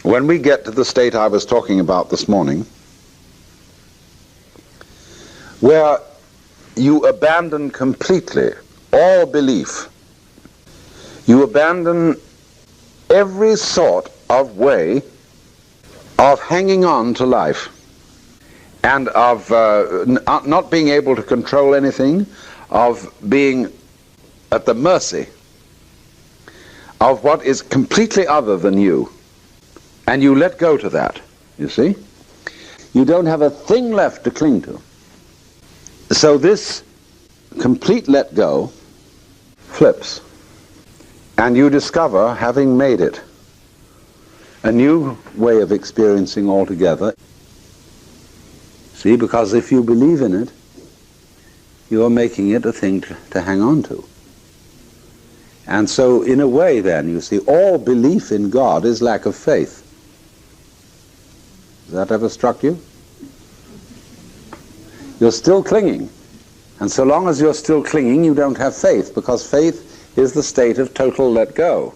when we get to the state I was talking about this morning, where you abandon completely all belief, you abandon every sort of way of hanging on to life and of not being able to control anything, of being at the mercy of what is completely other than you, and you let go to that, you see? You don't have a thing left to cling to. So this complete let go flips, and you discover, having made it, a new way of experiencing altogether. See, because if you believe in it, you are making it a thing to hang on to. And so, in a way then, you see, all belief in God is lack of faith. Has that ever struck you? You're still clinging. And so long as you're still clinging, you don't have faith, because faith is the state of total let go.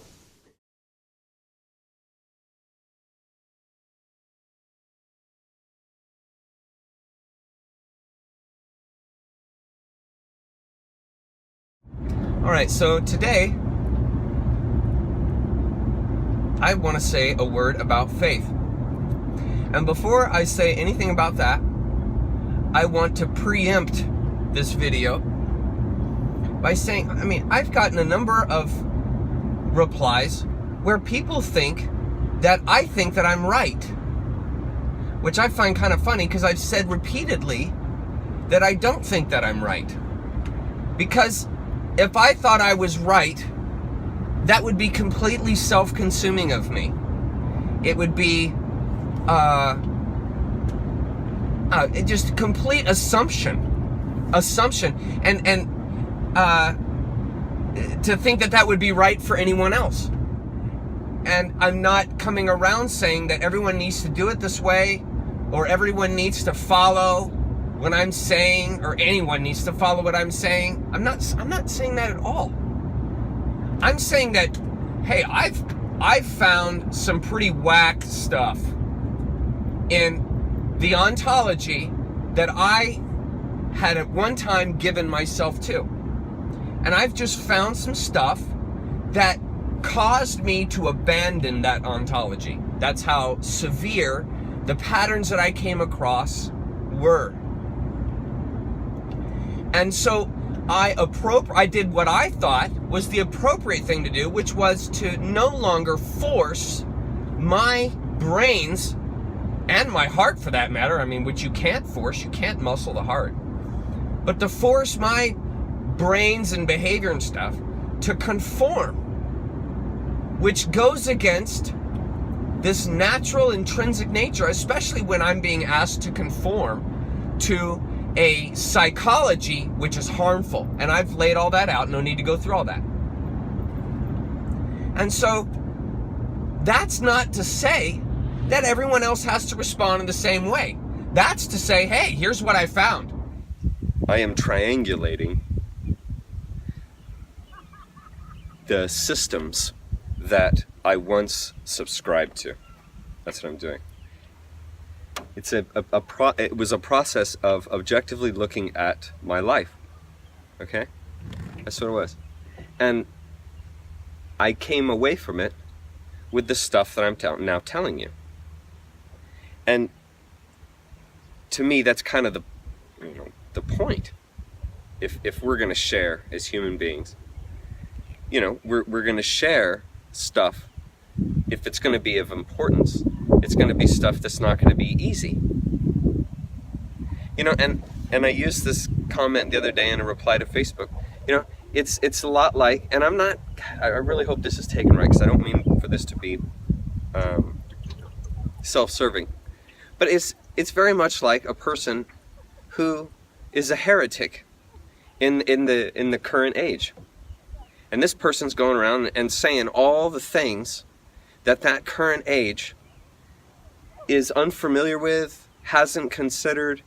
All right, so today I want to say a word about faith. And before I say anything about that, I want to preempt this video by saying, I've gotten a number of replies where people think that I think that I'm right, which I find kind of funny, because I've said repeatedly that I don't think that I'm right. Because if I thought I was right, that would be completely self-consuming of me. It would be just complete assumption, and to think that that would be right for anyone else. And I'm not coming around saying that everyone needs to do it this way, or everyone needs to follow what I'm saying, or anyone needs to follow what I'm saying. I'm not saying that at all. I'm saying that, hey, I've found some pretty whack stuff in the ontology that I had at one time given myself to. And I've just found some stuff that caused me to abandon that ontology. That's how severe the patterns that I came across were. And so I did what I thought was the appropriate thing to do, which was to no longer force my brains, and my heart for that matter, which you can't force, you can't muscle the heart, but to force my brains and behavior and stuff to conform, which goes against this natural intrinsic nature, especially when I'm being asked to conform to a psychology which is harmful. And I've laid all that out, no need to go through all that. And so that's not to say that everyone else has to respond in the same way. That's to say, hey, here's what I found. I am triangulating the systems that I once subscribed to. That's what I'm doing. It's it was a process of objectively looking at my life. Okay? That's what it was. And I came away from it with the stuff that I'm now telling you. And to me, that's kind of the point. If we're going to share as human beings, we're going to share stuff. If it's going to be of importance, it's going to be stuff that's not going to be easy. And I used this comment the other day in a reply to Facebook. It's a lot like, and I really hope this is taken right, because I don't mean for this to be self-serving, but it's very much like a person who is a heretic in the current age. And this person's going around and saying all the things that current age is unfamiliar with, hasn't considered,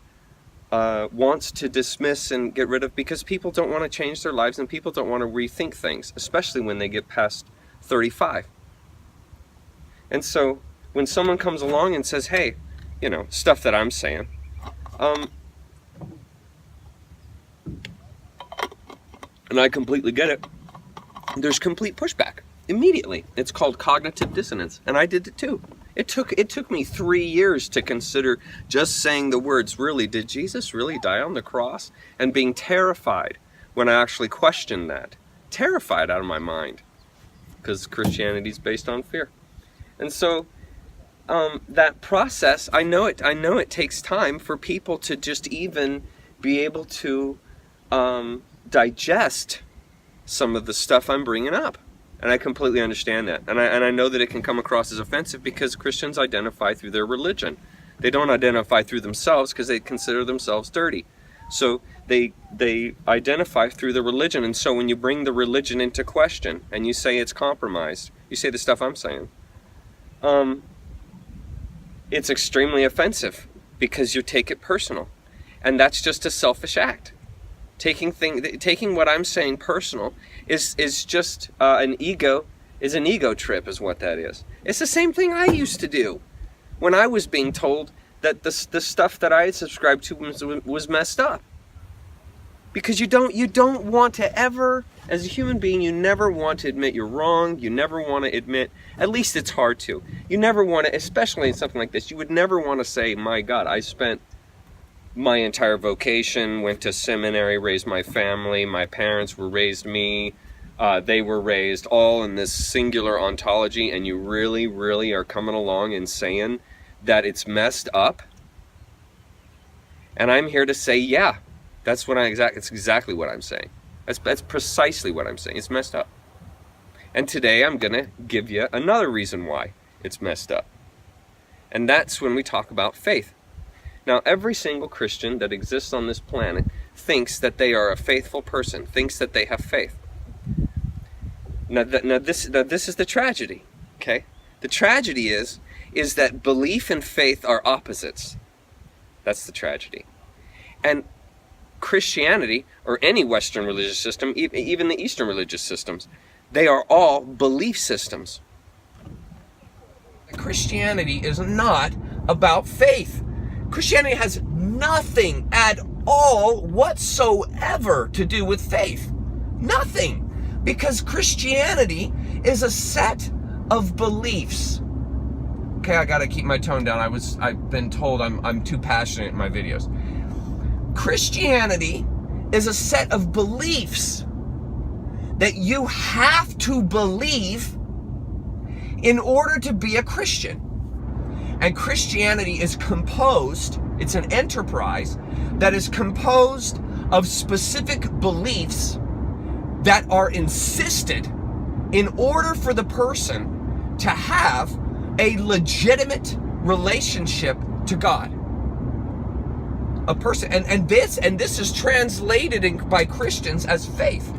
wants to dismiss and get rid of, because people don't want to change their lives and people don't want to rethink things, especially when they get past 35. And so when someone comes along and says, hey, stuff that I'm saying, and I completely get it, there's complete pushback immediately. It's called cognitive dissonance, and I did it too. It took me 3 years to consider just saying the words, really, did Jesus really die on the cross? And being terrified when I actually questioned that. Terrified out of my mind, because Christianity is based on fear. And so that process, I know it takes time for people to just even be able to digest some of the stuff I'm bringing up. And I completely understand that. And I know that it can come across as offensive because Christians identify through their religion. They don't identify through themselves because they consider themselves dirty. So they identify through the religion. And so when you bring the religion into question and you say it's compromised, you say the stuff I'm saying, it's extremely offensive because you take it personal. And that's just a selfish act. Taking what I'm saying personal is just an ego trip, is what that is. It's the same thing I used to do when I was being told that the stuff that I had subscribed to was messed up. Because you don't want to ever, as a human being, you never want to admit you're wrong. You never want to admit, at least it's hard to. You never want to, especially in something like this, you would never want to say, my God, I spent my entire vocation, went to seminary, raised my family, my parents raised me, they were raised all in this singular ontology, and you really, really are coming along and saying that it's messed up? And I'm here to say, yeah, it's exactly what I'm saying. That's precisely what I'm saying. It's messed up. And today I'm going to give you another reason why it's messed up. And that's when we talk about faith. Now, every single Christian that exists on this planet thinks that they are a faithful person, thinks that they have faith. Now this is the tragedy, okay? The tragedy is that belief and faith are opposites. That's the tragedy. And Christianity, or any Western religious system, even the Eastern religious systems, they are all belief systems. Christianity is not about faith. Christianity has nothing at all whatsoever to do with faith. Nothing. Because Christianity is a set of beliefs. Okay, I gotta keep my tone down. I've been told I'm too passionate in my videos. Christianity is a set of beliefs that you have to believe in order to be a Christian. And Christianity is composed, it's an enterprise that is composed of specific beliefs that are insisted in order for the person to have a legitimate relationship to God. A person, and this is translated by Christians as faith.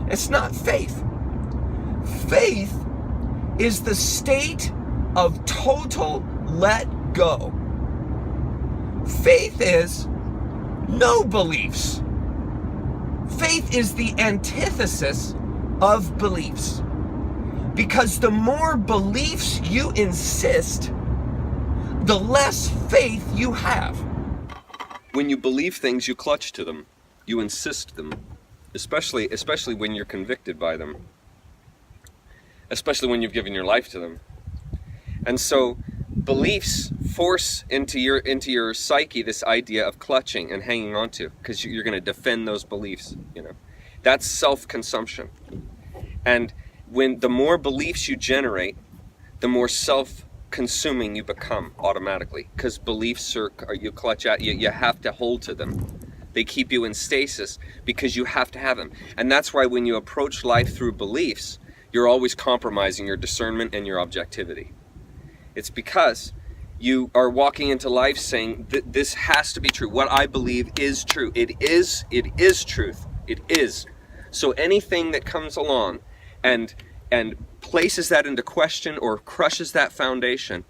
It's not faith. Faith is the state of total let go. Faith is no beliefs. Faith is the antithesis of beliefs. Because the more beliefs you insist, the less faith you have. When you believe things, you clutch to them. You insist them. Especially when you're convicted by them. Especially when you've given your life to them. And so beliefs force into your psyche this idea of clutching and hanging on to, because you're going to defend those beliefs, That's self-consumption. And when the more beliefs you generate, the more self-consuming you become automatically, because beliefs you clutch at, you have to hold to them. They keep you in stasis because you have to have them. And that's why when you approach life through beliefs, you're always compromising your discernment and your objectivity. It's because you are walking into life saying, this has to be true. What I believe is true. It is truth. It is. So anything that comes along and places that into question or crushes that foundation,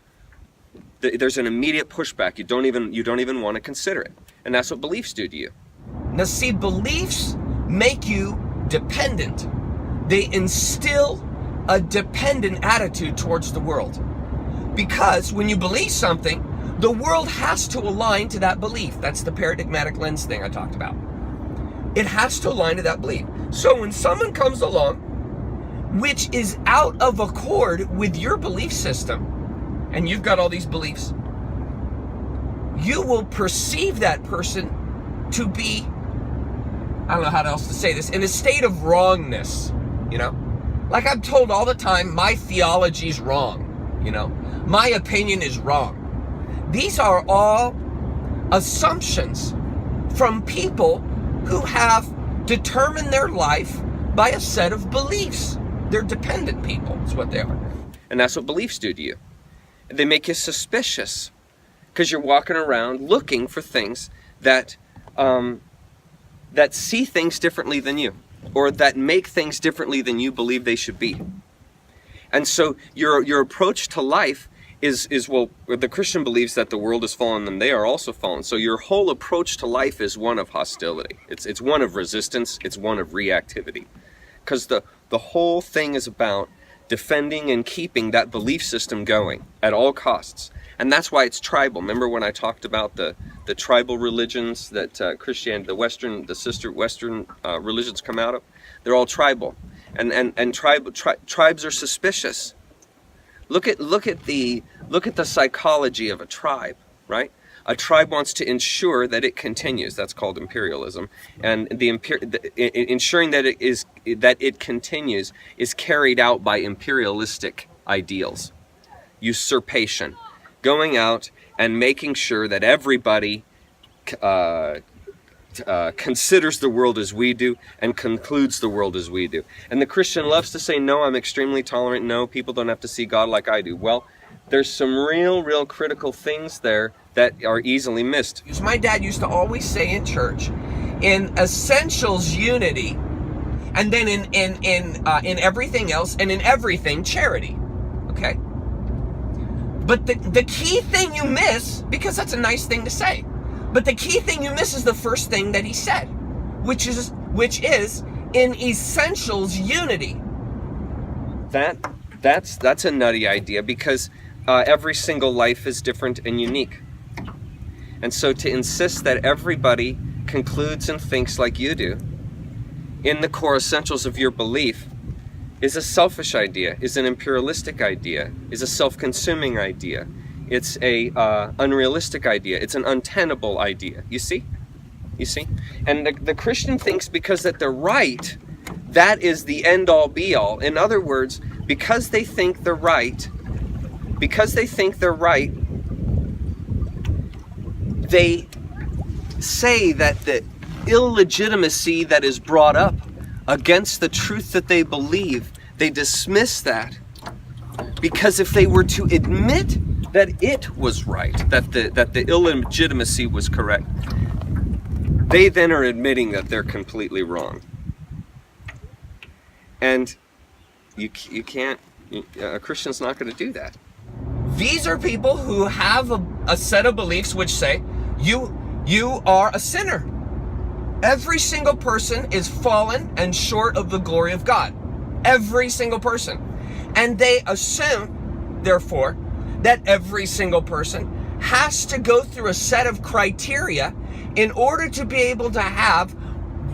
there's an immediate pushback. You don't even want to consider it. And that's what beliefs do to you. Now see, beliefs make you dependent. They instill a dependent attitude towards the world. Because when you believe something, the world has to align to that belief. That's the paradigmatic lens thing I talked about. It has to align to that belief. So when someone comes along, which is out of accord with your belief system, and you've got all these beliefs, you will perceive that person to be, I don't know how else to say this, in a state of wrongness, you know? Like I'm told all the time, my theology's wrong, you know? My opinion is wrong. These are all assumptions from people who have determined their life by a set of beliefs. They're dependent people, is what they are. And that's what beliefs do to you. They make you suspicious because you're walking around looking for things that that see things differently than you, or that make things differently than you believe they should be. And so your approach to life is well, the Christian believes that the world is fallen and they are also fallen. So your whole approach to life is one of hostility. It's one of resistance. It's one of reactivity. Because the whole thing is about defending and keeping that belief system going at all costs. And that's why it's tribal. Remember when I talked about the tribal religions that Christianity, the sister Western religions come out of? They're all tribal. And tribes are suspicious. Look at the psychology of a tribe, right? A tribe wants to ensure that it continues. That's called imperialism, and ensuring that it continues is carried out by imperialistic ideals, usurpation, going out and making sure that everybody considers the world as we do and concludes the world as we do. And the Christian loves to say, no, I'm extremely tolerant. No, people don't have to see God like I do. Well, there's some real critical things there that are easily missed. My dad used to always say in church, in essentials, unity, and then in everything else, and in everything, charity. Okay? But the key thing you miss, because that's a nice thing to say, but the key thing you miss is the first thing that he said, which is in essentials, unity. That's a nutty idea, because every single life is different and unique. And so to insist that everybody concludes and thinks like you do in the core essentials of your belief is a selfish idea, is an imperialistic idea, is a self-consuming idea. It's a unrealistic idea. It's an untenable idea. You see? And the Christian thinks because that they're right, that is the end-all be-all. In other words, because they think they're right, they say that the illegitimacy that is brought up against the truth that they believe, they dismiss that. Because if they were to admit that it was right, that the illegitimacy was correct, they then are admitting that they're completely wrong. And you can't, a Christian's not going to do that. These are people who have a set of beliefs which say, you are a sinner. Every single person is fallen and short of the glory of God. Every single person. And they assume, therefore, that every single person has to go through a set of criteria in order to be able to have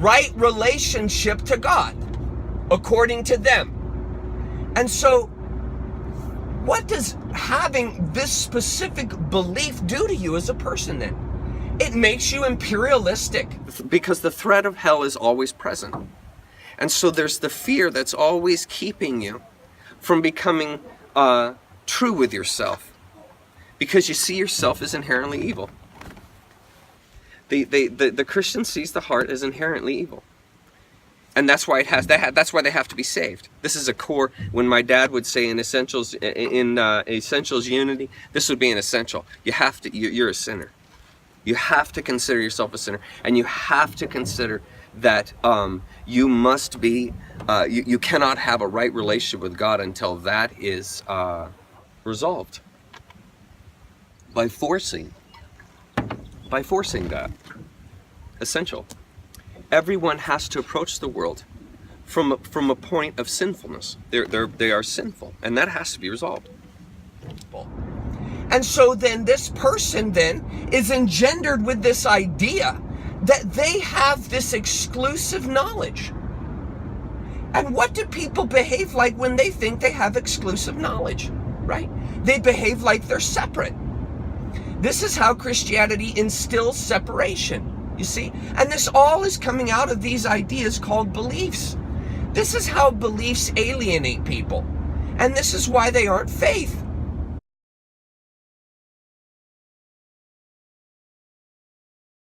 right relationship to God, according to them. And so, what does having this specific belief do to you as a person then? It makes you imperialistic. Because the threat of hell is always present. And so there's the fear that's always keeping you from becoming true with yourself. Because you see yourself as inherently evil. The Christian sees the heart as inherently evil. And that's why that's why they have to be saved. This is a core. When my dad would say in essentials unity, this would be an essential. You're a sinner. You have to consider yourself a sinner, and you have to consider that you must be. You cannot have a right relationship with God until that is resolved by forcing that essential. Everyone has to approach the world from a point of sinfulness. They are sinful, and that has to be resolved. And so then this person then is engendered with this idea that they have this exclusive knowledge. And what do people behave like when they think they have exclusive knowledge, right? They behave like they're separate. This is how Christianity instills separation, you see? And this all is coming out of these ideas called beliefs. This is how beliefs alienate people. And this is why they aren't faith.